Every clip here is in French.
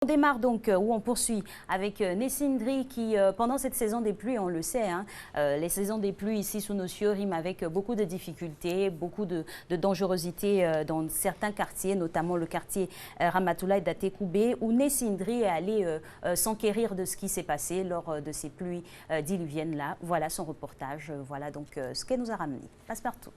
On démarre donc, où on poursuit avec Nessindri qui, pendant cette saison des pluies, on le sait, hein, les saisons des pluies ici sous nos cieux riment avec beaucoup de difficultés, beaucoup de dangerosité dans certains quartiers, notamment le quartier Ramatoulaye Datekoubé, où Nessindri est allé s'enquérir de ce qui s'est passé lors de ces pluies diluviennes-là. Voilà son reportage, voilà donc ce qu'elle nous a ramené. Passe-partout.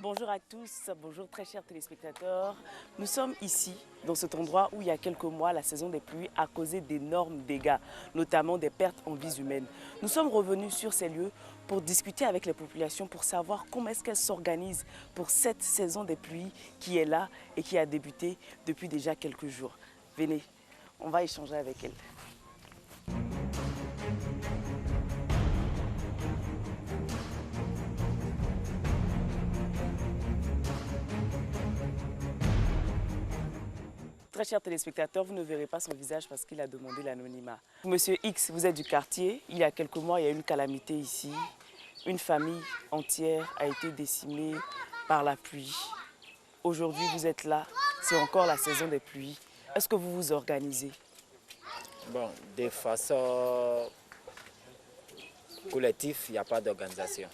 Bonjour à tous, bonjour très chers téléspectateurs. Nous sommes ici, dans cet endroit où il y a quelques mois, la saison des pluies a causé d'énormes dégâts, notamment des pertes en vies humaines. Nous sommes revenus sur ces lieux pour discuter avec les populations, pour savoir comment est-ce qu'elles s'organisent pour cette saison des pluies qui est là et qui a débuté depuis déjà quelques jours. Venez, on va échanger avec elles. Très chers téléspectateurs, vous ne verrez pas son visage parce qu'il a demandé l'anonymat. Monsieur X, vous êtes du quartier. Il y a quelques mois, il y a eu une calamité ici. Une famille entière a été décimée par la pluie. Aujourd'hui, vous êtes là. C'est encore la saison des pluies. Est-ce que vous vous organisez? Bon, de façon collective, il n'y a pas d'organisation.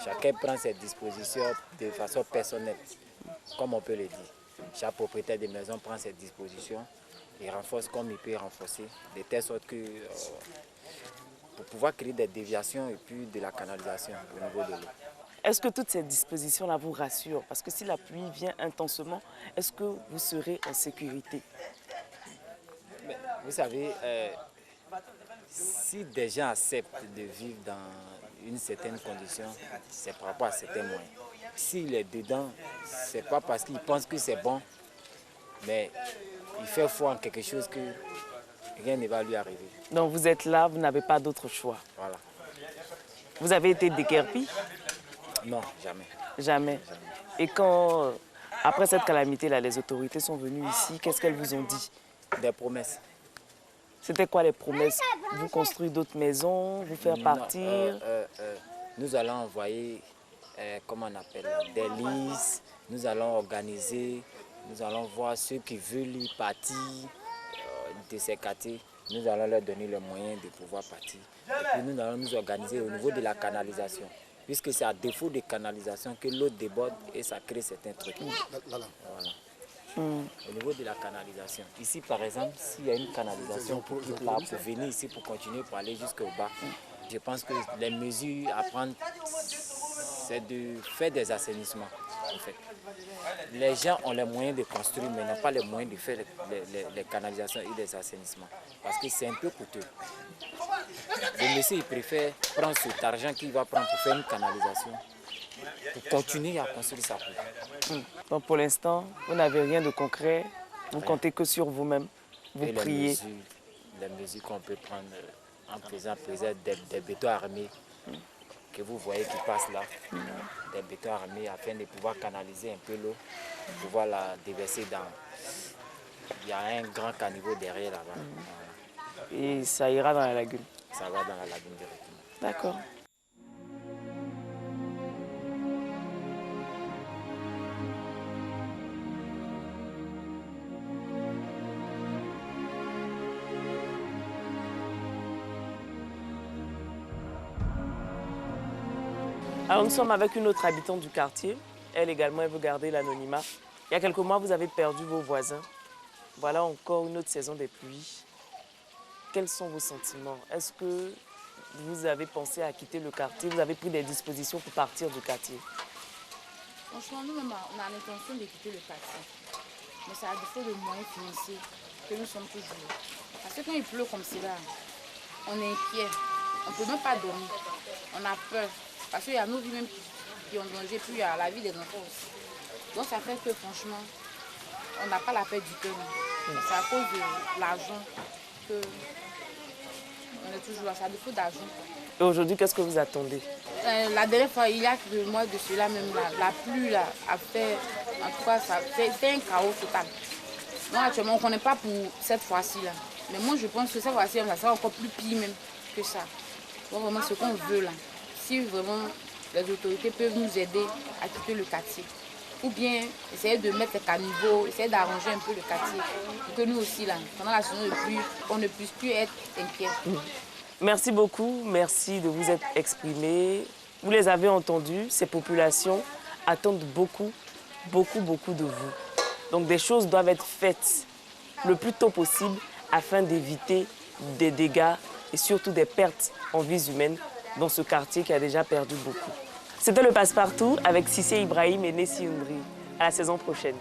Chacun prend ses dispositions de façon personnelle, comme on peut le dire. Chaque propriétaire de maison prend ses dispositions et renforce comme il peut renforcer, de telle sorte que pour pouvoir créer des déviations et puis de la canalisation au niveau de l'eau. Est-ce que toutes ces dispositions-là vous rassurent? Parce que si la pluie vient intensement, est-ce que vous serez en sécurité? Mais, vous savez, si des gens acceptent de vivre dans une certaine condition, c'est par rapport à certains moyens. S'il est dedans, ce n'est pas parce qu'il pense que c'est bon, mais il fait foi en quelque chose que rien ne va lui arriver. Donc vous êtes là, vous n'avez pas d'autre choix. Voilà. Vous avez été déguerpi? Non, jamais. Jamais. Et quand, après cette calamité-là, les autorités sont venues ici, qu'est-ce qu'elles vous ont dit? Des promesses. C'était quoi les promesses? Vous construire d'autres maisons, vous faire partir? Nous allons envoyer, comment on appelle, des listes. Nous allons organiser, nous allons voir ceux qui veulent y partir de ces quartiers. Nous allons leur donner les moyens de pouvoir partir. Et puis nous allons nous organiser au niveau de la canalisation. Puisque c'est à défaut de canalisation que l'eau déborde et ça crée certains trucs. Voilà. Au niveau de la canalisation. Ici, par exemple, s'il y a une canalisation pour venir ici pour continuer pour aller jusqu'au bas, je pense que les mesures à prendre, c'est de faire des assainissements. En fait. Les gens ont les moyens de construire, mais n'ont pas les moyens de faire les canalisations et les assainissements. Parce que c'est un peu coûteux. Le monsieur, il préfère prendre cet argent qu'il va prendre pour faire une canalisation, pour continuer à construire sa pluie. Donc pour l'instant, vous n'avez rien de concret, vous comptez que sur vous-même, vous priez. Les mesures qu'on peut prendre en faisant des bétons armés, que vous voyez qui passent là, des bétons armés afin de pouvoir canaliser un peu l'eau, pouvoir la déverser dans... Il y a un grand caniveau derrière là-bas. Et ça ira dans la lagune? Ça va dans la lagune directement. D'accord. Alors nous sommes avec une autre habitante du quartier. Elle également, elle veut garder l'anonymat. Il y a quelques mois, vous avez perdu vos voisins. Voilà encore une autre saison des pluies. Quels sont vos sentiments? Est-ce que vous avez pensé à quitter le quartier? Vous avez pris des dispositions pour partir du quartier? Franchement, nous-mêmes, on a l'intention de quitter le quartier. Mais c'est à défaut de moyens financiers que nous sommes toujours. Parce que quand il pleut comme cela, on est inquiet. On ne peut même pas dormir. On a peur. Parce qu'il y a nos vies même qui ont danger, puis il y a la vie des enfants aussi. Donc ça fait que franchement, on n'a pas la paix du cœur. C'est à cause de l'argent qu'on est toujours là. C'est à défaut d'argent. Et aujourd'hui, qu'est-ce que vous attendez? La dernière fois, il y a que mois de cela même, la pluie là, a fait, en tout cas, c'est un chaos total. Donc actuellement, on ne connaît pas pour cette fois-ci là. Mais moi, je pense que cette fois-ci, ça sera encore plus pire même que ça. Donc vraiment, ce qu'on veut là. Si vraiment les autorités peuvent nous aider à quitter le quartier. Ou bien essayer de mettre les caniveaux, essayer d'arranger un peu le quartier. Pour que nous aussi, là, pendant la saison de pluie, on ne puisse plus être inquiets. Merci beaucoup, merci de vous être exprimés. Vous les avez entendus, ces populations attendent beaucoup de vous. Donc des choses doivent être faites le plus tôt possible afin d'éviter des dégâts et surtout des pertes en vies humaines dans ce quartier qui a déjà perdu beaucoup. C'était le Passe-Partout avec Cissé Ibrahim et Nessi Youndri. À la saison prochaine.